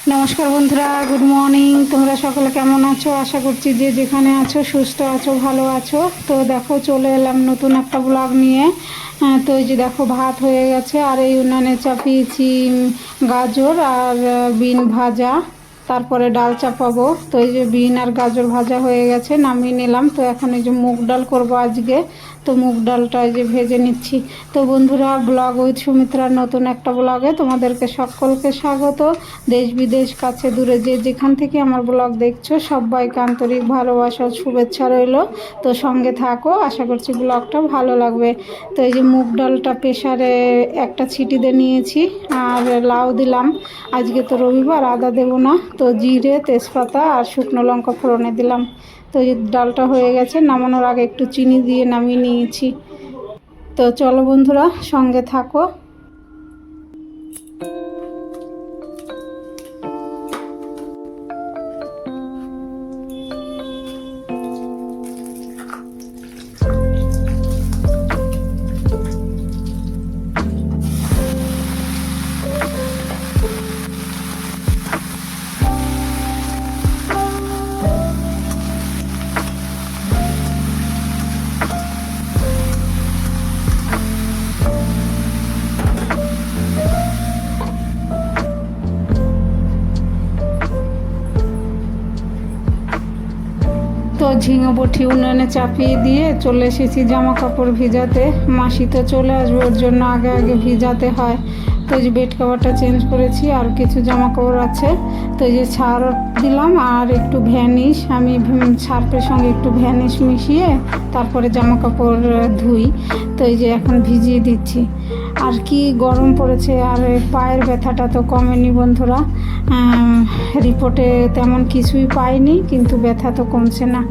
নমস্কার বন্ধুরা, good morning. তোমরা সকলে কেমন আছো? আশা করছি যে যেখানে আছো সুস্থ আছো, ভালো আছো। তো দেখো, চলে এলাম নতুন একটা ব্লগ নিয়ে। তো এই যে দেখো, ভাত হয়ে গেছে আর এই উনানে চাপিয়েছি গাজর আর বিন ভাজা, তারপরে ডাল চাপাবো। তো এই যে বিন আর গাজর ভাজা হয়ে গেছে, নামিয়ে নিলাম। তো এখন এই যে মুগ ডাল করবো আজকে। তো মুগ ডালটা এই যে ভেজে নিচ্ছি। তো বন্ধুরা, ব্লগ উইথ সুমিত্রার নতুন একটা ব্লগে তোমাদেরকে সকলকে স্বাগত। দেশ বিদেশ কাছে দূরে যে যেখান থেকে আমার ব্লগ দেখছো, সবাইকে আন্তরিক ভালোবাসা ও শুভেচ্ছা রইল। তো সঙ্গে থাকো, আশা করছি ব্লগটা ভালো লাগবে। তো এই যে মুগ ডালটা প্রেসারে একটা ছিটিতে নিয়েছি আর লাউ দিলাম। আজকে তো রবিবার, আদা দেবো না, তো জিরে তেজপাতা আর শুকনো লঙ্কা ফোড়নে দিলাম। তো এই ডালটা হয়ে গেছে, নামানোর আগে একটু চিনি দিয়ে নামিয়ে নিয়েছি। তো চলো বন্ধুরা, সঙ্গে থাকো। তো ঝিঙে বটি উনুনে চাপিয়ে দিয়ে চলে এসেছি জামা কাপড় ভিজাতে। মাসি তো চলে আসবে, ওর জন্য আগে আগে ভিজাতে হয়। তো এই যে বেড কভারটা চেঞ্জ করেছি, আর কিছু জামা কাপড় আছে। তো এই যে ছাড় দিলাম আর একটু ভ্যানিশ, আমি সার্ফের সঙ্গে একটু ভ্যানিশ মিশিয়ে তারপরে জামা কাপড় ধুই। তো এই যে এখন ভিজিয়ে দিচ্ছি। আর কি গরম পড়েছে, আর পায়ের ব্যথাটা তো কমেনি বন্ধুরা। রিপোর্টে তেমন কিছুই পাইনি, কিন্তু ব্যথা তো কমছে না।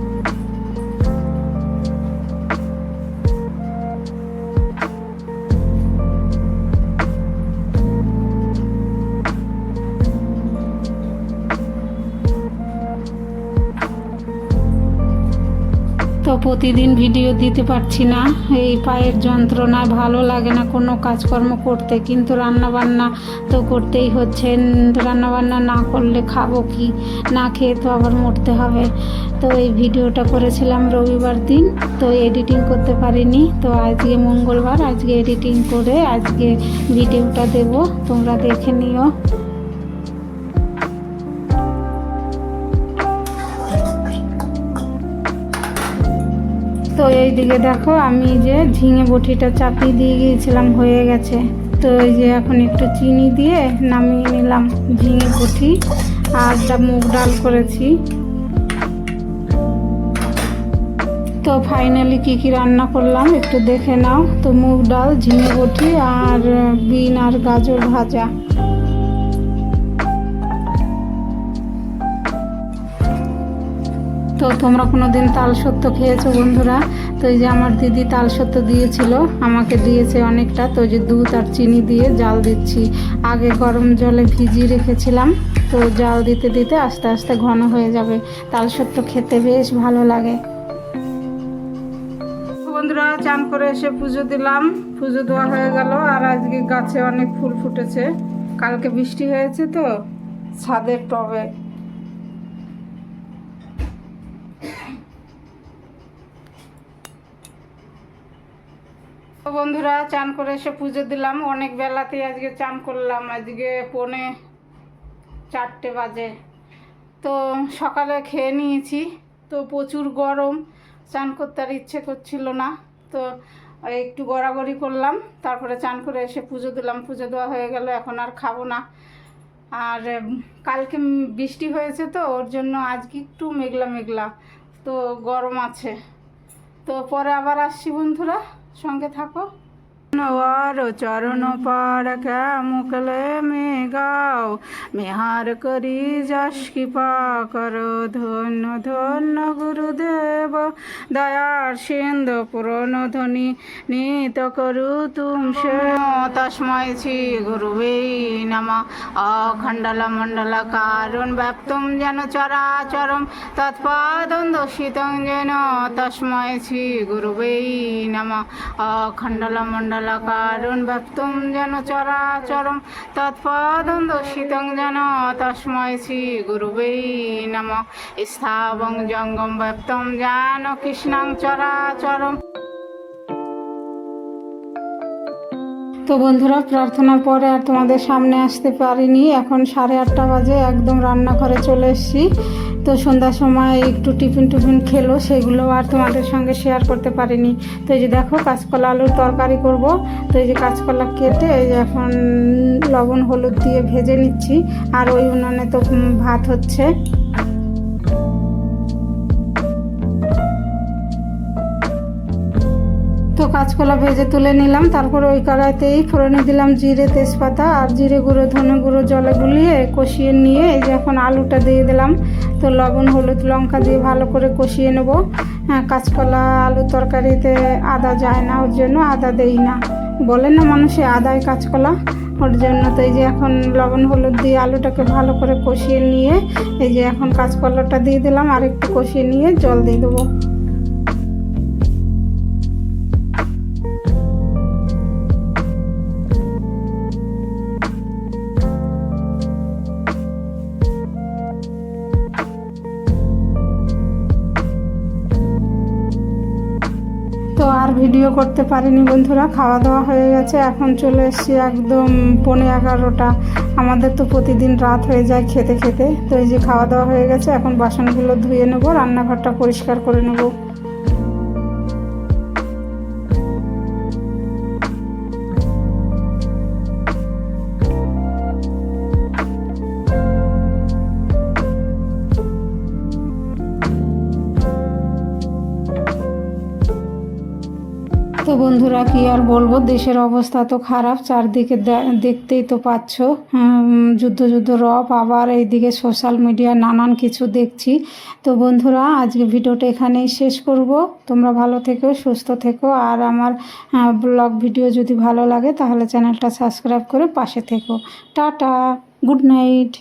তো প্রতিদিন ভিডিও দিতে পারছি না, এই পায়ের যন্ত্রণায় ভালো লাগে না কোনো কাজকর্ম করতে, কিন্তু রান্নাবান্না তো করতেই হচ্ছে। রান্নাবান্না না করলে খাবো কি? না খেয়ে তো আবার মরতে হবে। তো এই ভিডিওটা করেছিলাম রবিবার দিন, তো এডিটিং করতে পারিনি। তো আজকে মঙ্গলবার, আজকে এডিটিং করে আজকে ভিডিওটা দেব, তোমরা দেখে নিও। তো এই দিকে দেখো, আমি যে ঝিঙে বটিটা চাপিয়ে দিয়ে গিয়েছিলাম, হয়ে গেছে। তো এই যে এখন একটু চিনি দিয়ে নামিয়ে নিলাম ঝিঙে বটি। আর মুগ ডাল করেছি। তো ফাইনালি কি কি রান্না করলাম একটু দেখে নাও। তো মুগ ডাল, ঝিঙে বটি আর বিন আর গাজর ভাজা। তো তোমরা কোনো দিন তাল সত্য খেয়েছো বন্ধুরা? তো এই যে আমার দিদি তাল সত্য দিয়েছিল, আমাকে দিয়েছে অনেকটা। তো যে দুধ আর চিনি দিয়ে জাল দিচ্ছি। আগে গরম জলে ভিজিয়ে রেখেছিলাম, তো জাল দিতে দিতে আস্তে আস্তে ঘন হয়ে যাবে। তাল সত্য খেতে বেশ ভালো লাগে। বন্ধুরা, চান করে এসে পুজো দিলাম। পুজো দেওয়া হয়ে গেল। আর আজকে গাছে অনেক ফুল ফুটেছে, কালকে বৃষ্টি হয়েছে তো ছাদের টবে। তো বন্ধুরা, চান করে এসে পুজো দিলাম। অনেক বেলাতেই আজকে চান করলাম, আজকে 3:45 বাজে। তো সকালে খেয়ে নিয়েছি, তো প্রচুর গরম, চান করতে আর ইচ্ছে করছিল না। তো একটু গড়াগড়ি করলাম, তারপরে চান করে এসে পুজো দিলাম। পুজো দেওয়া হয়ে গেল, এখন আর খাবো না। আর কালকে বৃষ্টি হয়েছে তো ওর জন্য আজকে একটু মেঘলা মেঘলা, তো গরম আছে। তো পরে আবার আসছি বন্ধুরা, সঙ্গে থাকো। আর চরণ পারক মুকলে মে গাও, মেহার করি যশ কৃপা করো, ধন্য ধন্য গুরুদেব দয়ার সিন্ধু পুরন ধ্বনি নিত করু তুম সে। তস্মৈ শ্রী গুরুবে নমঃ। অখণ্ডল মণ্ডল কারণ ব্যাপ্তম যেন চরাচরম তৎপাদং দর্শিতং যেন। তস্মৈ শ্রী গুরুবে নমঃ। অখণ্ডল মণ্ডল মণ্ডলাকারং ব্যপ্তং যেন চরাচরং তৎপদং দর্শিতং যেন তস্मै শ্রী গুরুবে নমঃ। স্থাবং জঙ্গম ব্যপ্তং যেন কৃষ্ণং চরাচরং। তো বন্ধুরা, প্রার্থনার পরে আর তোমাদের সামনে আসতে পারিনি। এখন 8:30 বাজে, একদম রান্নাঘরে চলে এসেছি। তো সন্ধ্যার সময় একটু টিফিন খেলো, সেগুলো আর তোমাদের সঙ্গে শেয়ার করতে পারিনি। তো এই যে দেখো, কাঁচকলা আলুর তরকারি করব। তো এই যে কাঁচকলা কেটে এই যে এখন লবণ হলুদ দিয়ে ভেজে নিচ্ছি। আর ওই উনুনে তো ভাত হচ্ছে। তো কাঁচকলা ভেজে তুলে নিলাম। তারপরে ওই কড়াইতেই ফোড়নে দিলাম জিরে, তেজপাতা আর জিরে গুঁড়ো, ধনে গুঁড়ো জলে গুলিয়ে কষিয়ে নিয়ে এই যে এখন আলুটা দিয়ে দিলাম। তো লবণ হলুদ লঙ্কা দিয়ে ভালো করে কষিয়ে নেব। কাঁচকলা আলু তরকারিতে আদা যায় না, ওর জন্য আদা দেই না। বলে না মানুষে আদায় কাঁচকলা, ওর জন্য। তো এই যে এখন লবণ হলুদ দিয়ে আলুটাকে ভালো করে কষিয়ে নিয়ে এই যে এখন কাঁচকলাটা দিয়ে দিলাম। আর একটু কষিয়ে নিয়ে জল দিয়ে দেবো। তো আর ভিডিও করতে পারিনি বন্ধুরা, খাওয়া দাওয়া হয়ে গেছে। এখন চলে এসেছি একদম 11:15। আমাদের তো প্রতিদিন রাত হয়ে যায় খেতে খেতে। তো এই যে খাওয়া দাওয়া হয়ে গেছে, এখন বাসনগুলো ধুয়ে নেব, রান্নাঘরটা পরিষ্কার করে নেব। তো বন্ধুরা, কি আর বলবো, দেশের অবস্থা তো খারাপ, চারদিকে দেখতেই তো পাচ্ছ। যুদ্ধ রব, আবার এইদিকে সোশ্যাল মিডিয়া নানান কিছু দেখছি। তো বন্ধুরা, আজকে ভিডিওটা এখানেই শেষ করব। তোমরা ভালো থেকো, সুস্থ থেকো। আর আমার ব্লগ ভিডিও যদি ভালো লাগে তাহলে চ্যানেলটা সাবস্ক্রাইব করে পাশে থেকো। Tata, good night.